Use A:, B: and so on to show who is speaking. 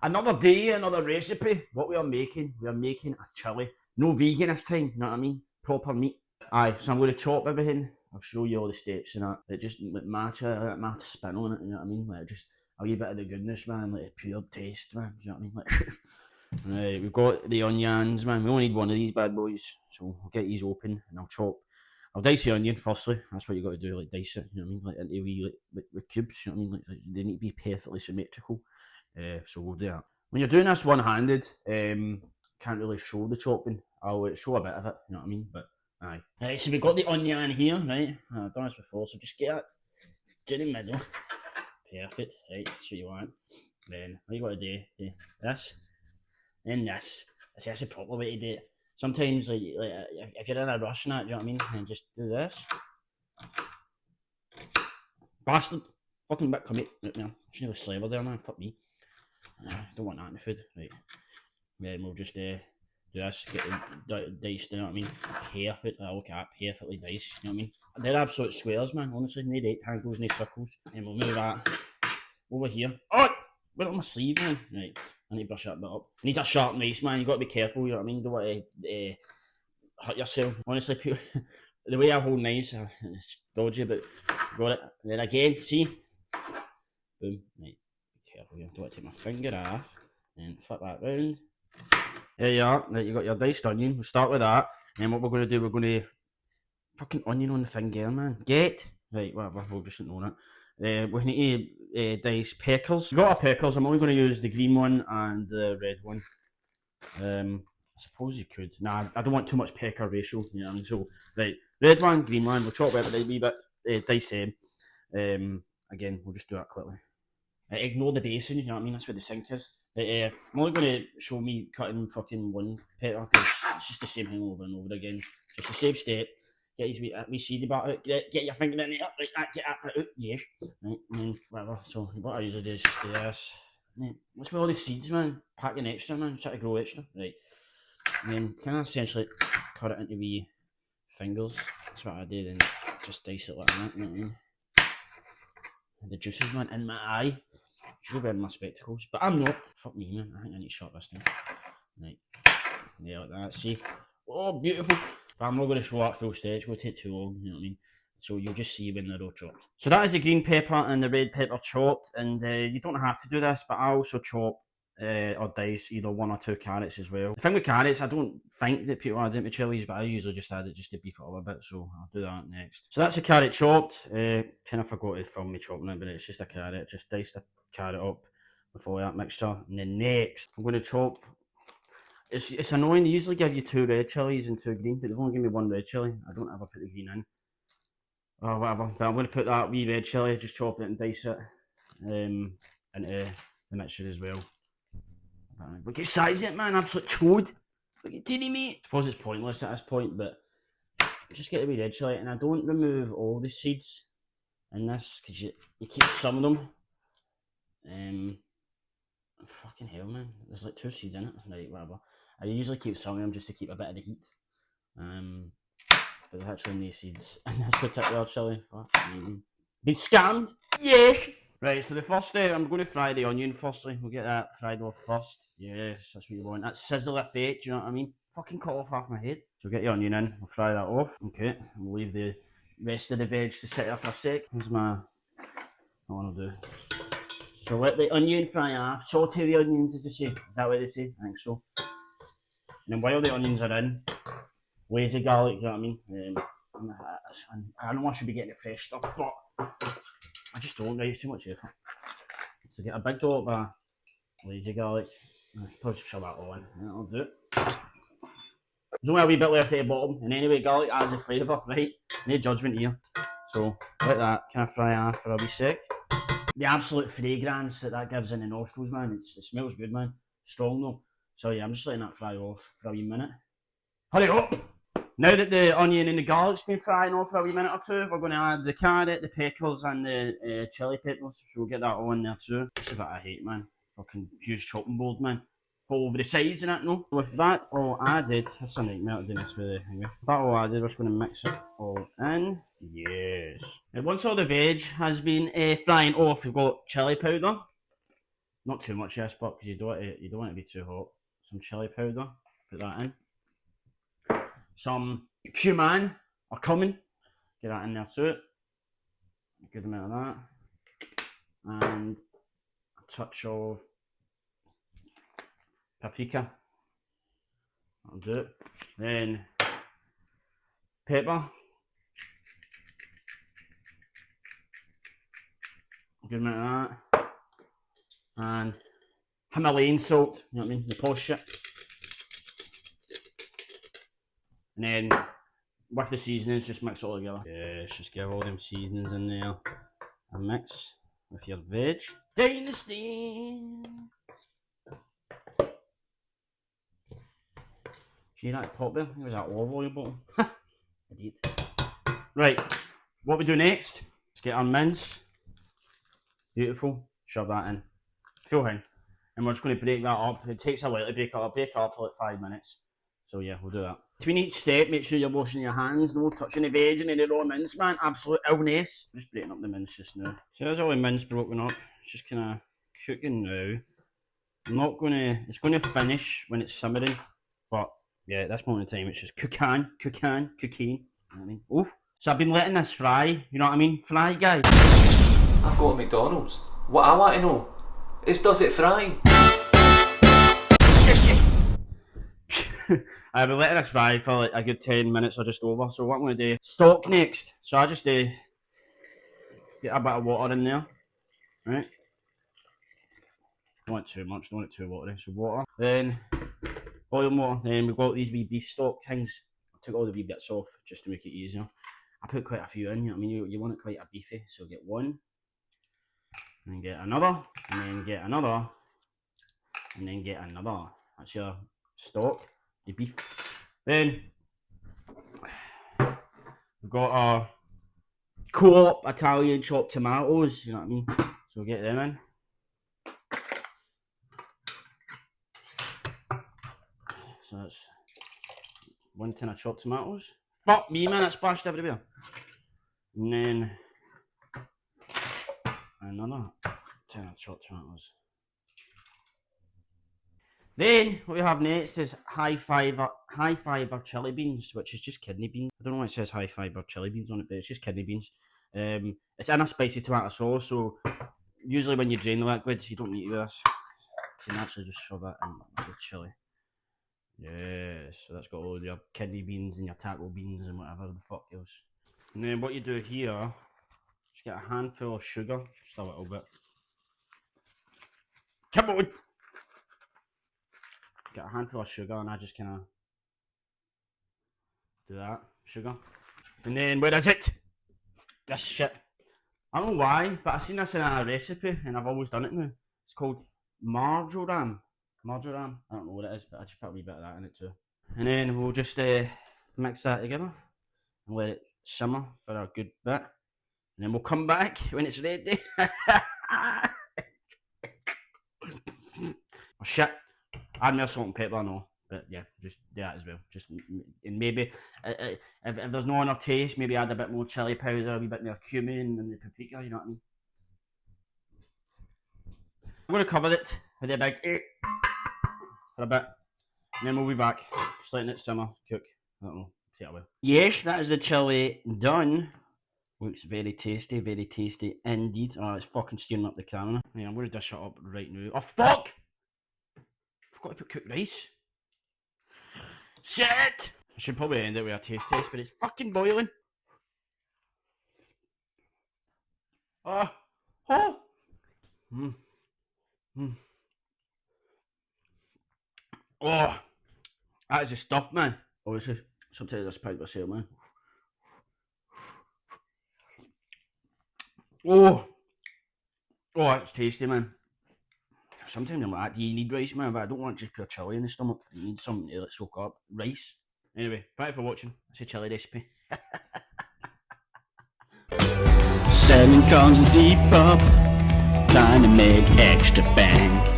A: Another day, another recipe. What we are making a chili. No vegan this time, you know what I mean? Proper meat. Aye, so I'm going to chop everything. I'll show you all the steps and that. It just like matcha spin on it, you know what I mean? Like just a wee bit of the goodness, man, like a pure taste, man. Do you know what I mean? Like, right, we've got the onions, man. We only need one of these bad boys, so I'll get these open and I'll chop. I'll dice the onion firstly. That's what you got to do, like dice it. You know what I mean? Like into wee like cubes. You know what I mean? Like they need to be perfectly symmetrical. So we'll do that. When you're doing this one-handed, can't really show the chopping. I'll show a bit of it. You know what I mean? But aye. Right, so we've got the onion here, right? I've done this before, so just get it to the middle. Perfect. Right, that's what you want. Then what you got to do this. Then this. That's the proper way to do it. Sometimes, like if you're in a rush and that, do you know what I mean? And just do this. Bastard. Fucking bit commit. Right there. Shouldn't have a slaver there, man. Fuck me. Don't want that in the food. Right. Then we'll just do this. Get the dice, you know what I mean? Perfect. Look at that. Perfectly diced. You know what I mean? They're absolute squares, man. Honestly, no rectangles, no circles. And we'll move that over here. Oh! Went on my sleeve, man. Right. I need to brush that bit up. It needs a sharp knife, man. You got to be careful, you know what I mean? You don't want to hurt yourself. Honestly, people, the way I hold knives, it's dodgy, but got it. And then again, see? Boom. Right. Be careful. You don't want to take my finger off and flip that round. There you are. Right, you got your diced onion. We'll start with that. And then what we're going to do, we're going to fucking onion on the finger, man. Get right, whatever. We'll just ignore it. We need to dice peckers. We've got our peckers. I'm only going to use the green one and the red one. I suppose you could. Nah, I don't want too much pecker ratio. You know what I mean? So, right, red one, green one. We'll chop it a wee bit, dice them. Again, we'll just do that quickly. Ignore the basin, you know what I mean? That's where the sink is. I'm only going to show me cutting fucking one pecker because it's just the same thing over and over again. So it's the same step. Get his wee seedy back out. Get your finger in there. Right, get that out. Yes. Right, and then whatever. So what I usually do is just do this. What's with all the seeds, man? Packing extra, man. Try to grow extra. Right. And then kind of essentially cut it into wee fingers. That's what I do. Then just dice it like that. You know what I mean? And the juices, man, in my eye. Should be wearing my spectacles, but I'm not. Fuck me, man. I think I need to shut this down. Right. Yeah, like that. See? Oh, beautiful. But I'm not going to show that full stage. It's going to take too long, you know what I mean? So you'll just see when they're all chopped. So that is the green pepper and the red pepper chopped. And you don't have to do this, but I also chop or dice either 1 or 2 carrots as well. The thing with carrots, I don't think that people add into chilies, but I usually just add it just to beef it up a bit. So I'll do that next. So that's a carrot chopped. Kind of forgot to film me chopping it, but it's just a carrot. Just dice the carrot up before that mixture. And then next, I'm going to chop. It's annoying. They usually give you 2 red chilies and 2 green, but they've only given me 1 red chili. I don't ever put the green in. Or whatever. But I'm going to put that wee red chili, just chop it and dice it into the mixture as well. Look at the size of it, man. Absolute chode. Look at teeny mate. I suppose it's pointless at this point, but just get the wee red chili. And I don't remove all the seeds in this because you keep some of them. Fucking hell, man. There's like 2 seeds in it. Right, whatever. I usually keep some of them just to keep a bit of the heat. But there's actually no seeds in this particular chili. Been scammed? Yes! Right, so the first step, I'm going to fry the onion firstly. We'll get that fried off first. Yes, that's what you want. That sizzle effect, you know what I mean? Fucking cut off half my head. So get your onion in, we'll fry that off. Okay, we'll leave the rest of the veg to sit there for a sec. Here's my, what I'll do. So let the onion fry off. Saute the onions, as they say. Is that what they say? I think so. And then while the onions are in, lazy garlic, you know what I mean? I know I should be getting the fresh stuff, but I just don't. It's too much effort. So get a big dollop of lazy garlic. Probably just shove that all in. That'll do it. There's only a wee bit left at the bottom, and anyway, garlic adds a flavour, right? No judgment here. So let that kind of fry off for a wee sec. The absolute fragrance that gives in the nostrils, man. It smells good, man. Strong though. So yeah, I'm just letting that fry off for a wee minute. Hurry up! Now that the onion and the garlic's been frying off for a wee minute or two, we're going to add the carrot, the peckers, and the chili peppers. So we'll get that all in there too. This is what I hate, man. Fucking huge chopping board, man. Fall over the sides and that, no? With that all added, that's a nightmare to do this with the hanger. That all added, we're just going to mix it all in. Yes. And once all the veg has been frying off, we've got chili powder. Not too much, yes, but because you don't want it to be too hot. Some chili powder, put that in. Some cumin or cumin, get that in there too. A good amount of that, and a touch of paprika. That'll do it. Then pepper. A good amount of that. And Himalayan salt, you know what I mean? The posh shit. And then with the seasonings, just mix it all together. Yes, just get all them seasonings in there and mix with your veg. Dynasty! See that pop there? It was that olive oil bottle. I did. Right, what we do next? Let's get our mince. Beautiful. Shove that in. Full thing. And we're just going to break that up. It takes a while to break it up. Break it up for like 5 minutes. So yeah, we'll do that. Between each step, make sure you're washing your hands. No touching the veg and any raw mince, man. Absolute illness. Just breaking up the mince just now. So there's all the mince broken up. It's just kind of cooking now. It's going to finish when it's simmering. But yeah, at this moment in time, it's just cooking. You know what I mean? Oof. So I've been letting this fry. You know what I mean? Fry, guys.
B: I've got a McDonald's. What I want to know is, does it fry?
A: I've been letting this fry for like a good 10 minutes or just over. So what I'm going to do, stock next. So I just get a bit of water in there, right? Don't want too much, don't want it too watery. So water, then boiling water. Then we've got these wee beef stock things. I took all the wee bits off just to make it easier. I put quite a few in. You know what I mean? You want it quite a beefy, so get one, and then get another, and then get another, and then get another. That's your stock, the beef. Then we've got our Co-op Italian chopped tomatoes, you know what I mean? So we'll get them in. So that's 1 tin of chopped tomatoes. Fuck me, man, it splashed everywhere. And then another tin of chopped tomatoes. Then what we have next is high fiber chili beans, which is just kidney beans. I don't know why it says high fiber chili beans on it, but it's just kidney beans. It's in a spicy tomato sauce, so usually when you drain the liquid, you don't need to do this. You can actually just shove it in the chili. Yes, so that's got all your kidney beans and your taco beans and whatever the fuck else. And then what you do here, just get a handful of sugar, just a little bit. Come on! Get a handful of sugar, and I just kind of do that, sugar. And then where is it? This shit. I don't know why, but I've seen this in a recipe and I've always done it now. It's called marjoram. Marjoram. I don't know what it is, but I just put a wee bit of that in it too. And then we'll just mix that together and let it simmer for a good bit. And then we'll come back when it's ready. Oh shit. Add more salt and pepper, no. But yeah, just do that as well. Just and maybe if there's no enough taste, maybe add a bit more chili powder, a wee bit more cumin and the paprika. You know what I mean? I'm gonna cover it with a big for a bit, and then we'll be back. Just letting it simmer, cook. I don't know. See it away. Yes, that is the chili done. Looks very tasty indeed. Oh, it's fucking steaming up the camera. Yeah, I'm gonna dish it up right now. Oh fuck! Forgot to put cooked rice. Shit! I should probably end it with a taste test, but it's fucking boiling. Oh! Oh! That is the stuff, man. Obviously, sometimes that's part of myself, man. Oh! Oh, that's tasty, man. Sometimes I'm like, do you need rice, man? But I don't want just pure chili in the stomach. You need something to soak up. Rice. Anyway, thank you for watching. It's a chili recipe. Selling comes deep up, trying to make extra bang.